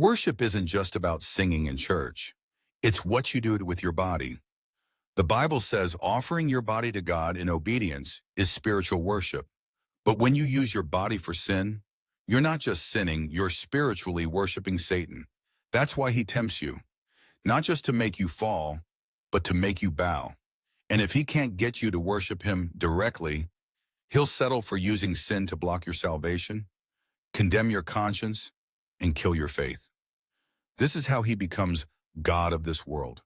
Worship isn't just about singing in church. It's what you do with your body. The Bible says offering your body to God in obedience is spiritual worship. But when you use your body for sin, you're not just sinning, you're spiritually worshiping Satan. That's why he tempts you, not just to make you fall, but to make you bow. And if he can't get you to worship him directly, he'll settle for using sin to block your salvation, condemn your conscience, and kill your faith. This is how he becomes God of this world.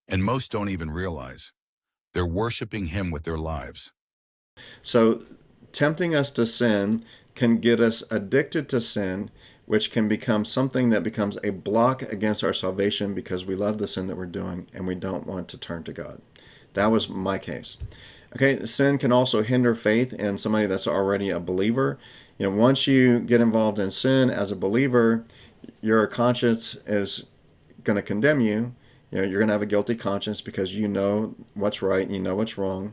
And most don't even realize they're worshiping him with their lives. So tempting us to sin can get us addicted to sin, which can become something that becomes a block against our salvation because we love the sin that we're doing and we don't want to turn to God. That was my case. Okay, sin can also hinder faith in somebody that's already a believer. Once you get involved in sin as a believer, your conscience is going to condemn you. You're going to have a guilty conscience because you know what's right and you know what's wrong.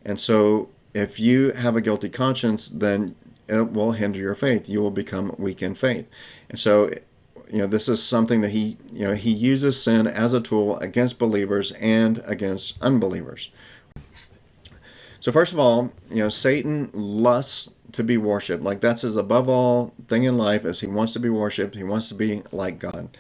And so if you have a guilty conscience, then it will hinder your faith. You will become weak in faith. And so, this is something that he uses sin as a tool against believers and against unbelievers. So first of all, Satan lusts to be worshipped. Like that's his above all thing in life is he wants to be worshipped. He wants to be like God. And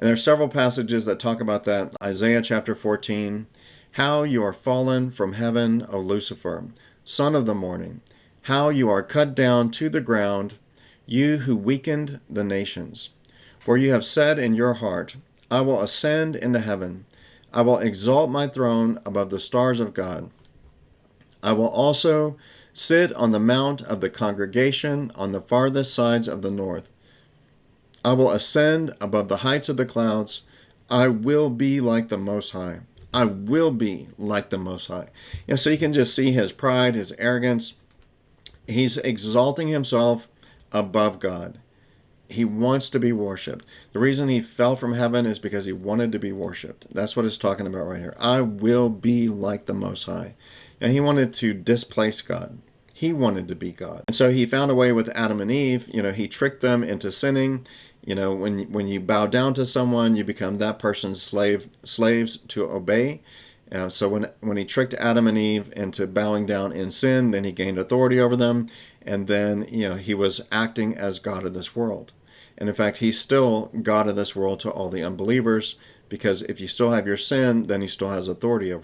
there are several passages that talk about that. Isaiah chapter 14, how you are fallen from heaven, O Lucifer, son of the morning, how you are cut down to the ground, you who weakened the nations. For you have said in your heart, I will ascend into heaven. I will exalt my throne above the stars of God. I will also sit on the mount of the congregation on the farthest sides of the north. I will ascend above the heights of the clouds. I will be like the Most High. I will be like the Most High. So you can just see his pride, his arrogance. He's exalting himself above God. He wants to be worshipped. The reason he fell from heaven is because he wanted to be worshipped. That's what it's talking about right here. I will be like the Most High. And he wanted to displace God. He wanted to be God. And so he found a way with Adam and Eve. He tricked them into sinning. When you bow down to someone, you become that person's slaves to obey. So when he tricked Adam and Eve into bowing down in sin, then he gained authority over them. And then, he was acting as God of this world. And in fact, he's still God of this world to all the unbelievers, because if you still have your sin, then he still has authority over